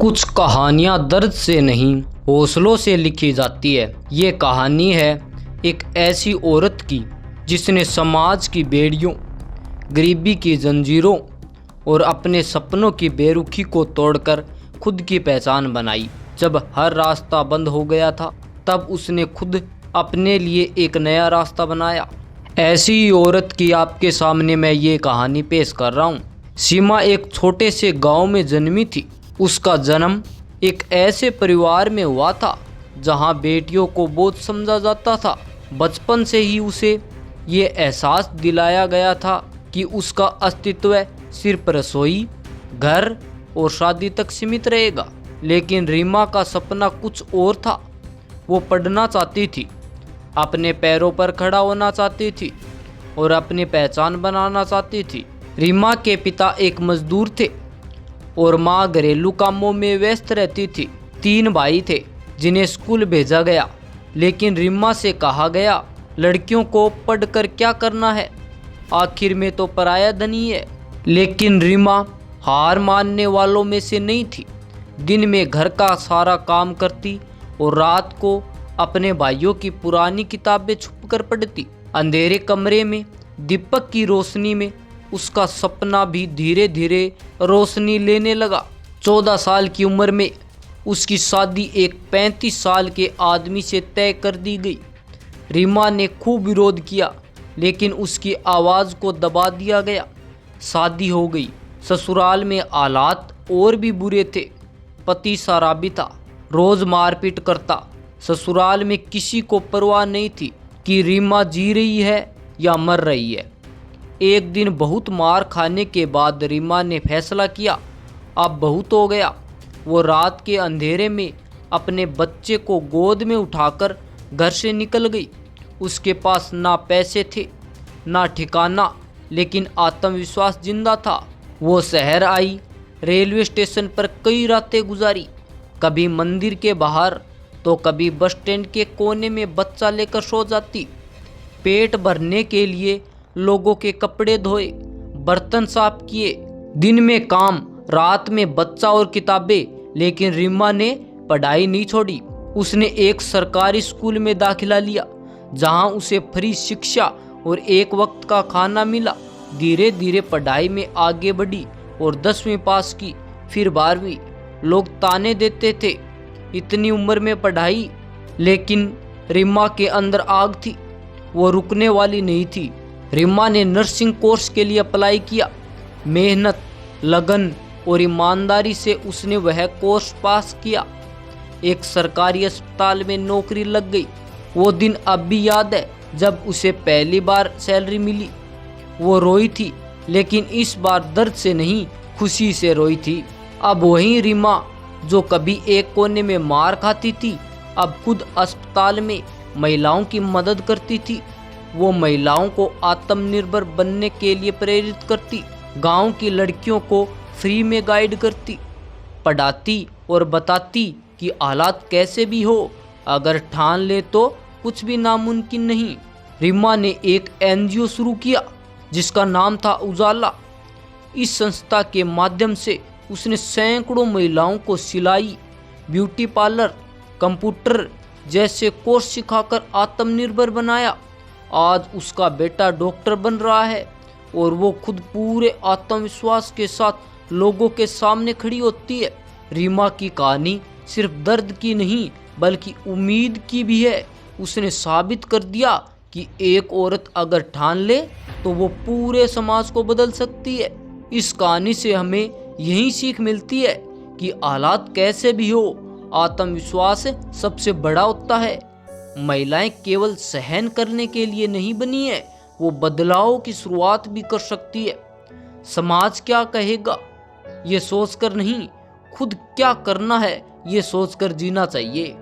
कुछ कहानियाँ दर्द से नहीं हौसलों से लिखी जाती है। ये कहानी है एक ऐसी औरत की जिसने समाज की बेड़ियों, गरीबी की जंजीरों और अपने सपनों की बेरुखी को तोड़कर खुद की पहचान बनाई। जब हर रास्ता बंद हो गया था तब उसने खुद अपने लिए एक नया रास्ता बनाया। ऐसी ही औरत की आपके सामने मैं ये कहानी पेश कर रहा हूँ। सीमा एक छोटे से गांव में जन्मी थी। उसका जन्म एक ऐसे परिवार में हुआ था जहां बेटियों को बोझ समझा जाता था। बचपन से ही उसे ये एहसास दिलाया गया था कि उसका अस्तित्व सिर्फ रसोई, घर और शादी तक सीमित रहेगा। लेकिन रीमा का सपना कुछ और था। वो पढ़ना चाहती थी, अपने पैरों पर खड़ा होना चाहती थी और अपनी पहचान बनाना चाहती थी। रीमा के पिता एक मजदूर थे और माँ घरेलू कामों में व्यस्त रहती थी। 3 भाई थे जिन्हें स्कूल भेजा गया, लेकिन रीमा से कहा गया, लड़कियों को पढ़कर क्या करना है, आखिर में तो पराया धन ही है। लेकिन रीमा हार मानने वालों में से नहीं थी। दिन में घर का सारा काम करती और रात को अपने भाइयों की पुरानी किताबें छुपकर पढ़ती। अंधेरे कमरे में दीपक की रोशनी में उसका सपना भी धीरे धीरे रोशनी लेने लगा। 14 साल की उम्र में उसकी शादी एक 35 साल के आदमी से तय कर दी गई। रीमा ने खूब विरोध किया, लेकिन उसकी आवाज़ को दबा दिया गया। शादी हो गई। ससुराल में हालात और भी बुरे थे। पति शराबी था, रोज़ मारपीट करता। ससुराल में किसी को परवाह नहीं थी कि रीमा जी रही है या मर रही है। एक दिन बहुत मार खाने के बाद रीमा ने फैसला किया, अब बहुत हो गया। वो रात के अंधेरे में अपने बच्चे को गोद में उठाकर घर से निकल गई। उसके पास ना पैसे थे ना ठिकाना, लेकिन आत्मविश्वास जिंदा था। वो शहर आई, रेलवे स्टेशन पर कई रातें गुजारी, कभी मंदिर के बाहर तो कभी बस स्टैंड के कोने में बच्चा लेकर सो जाती। पेट भरने के लिए लोगों के कपड़े धोए, बर्तन साफ किए। दिन में काम, रात में बच्चा और किताबें। लेकिन रीमा ने पढ़ाई नहीं छोड़ी। उसने एक सरकारी स्कूल में दाखिला लिया जहां उसे फ्री शिक्षा और एक वक्त का खाना मिला। धीरे धीरे पढ़ाई में आगे बढ़ी और 10वीं पास की, फिर 12वीं। लोग ताने देते थे, इतनी उम्र में पढ़ाई। लेकिन रीमा के अंदर आग थी, वो रुकने वाली नहीं थी। रीमा ने नर्सिंग कोर्स के लिए अप्लाई किया। मेहनत, लगन और ईमानदारी से उसने वह कोर्स पास किया। एक सरकारी अस्पताल में नौकरी लग गई। वो दिन अब भी याद है जब उसे पहली बार सैलरी मिली। वो रोई थी, लेकिन इस बार दर्द से नहीं, खुशी से रोई थी। अब वही रीमा जो कभी एक कोने में मार खाती थी, अब खुद अस्पताल में महिलाओं की मदद करती थी। वो महिलाओं को आत्मनिर्भर बनने के लिए प्रेरित करती, गांव की लड़कियों को फ्री में गाइड करती, पढ़ाती और बताती कि हालात कैसे भी हो, अगर ठान ले तो कुछ भी नामुमकिन नहीं। रीमा ने एक NGO शुरू किया जिसका नाम था उजाला। इस संस्था के माध्यम से उसने सैकड़ों महिलाओं को सिलाई, ब्यूटी पार्लर, कंप्यूटर जैसे कोर्स सिखाकर आत्मनिर्भर बनाया। आज उसका बेटा डॉक्टर बन रहा है और वो खुद पूरे आत्मविश्वास के साथ लोगों के सामने खड़ी होती है। रीमा की कहानी सिर्फ दर्द की नहीं बल्कि उम्मीद की भी है। उसने साबित कर दिया कि एक औरत अगर ठान ले तो वो पूरे समाज को बदल सकती है। इस कहानी से हमें यही सीख मिलती है कि हालात कैसे भी हो, आत्मविश्वास सबसे बड़ा होता है। महिलाएं केवल सहन करने के लिए नहीं बनी है, वो बदलाव की शुरुआत भी कर सकती है। समाज क्या कहेगा ये सोचकर नहीं, खुद क्या करना है ये सोचकर जीना चाहिए।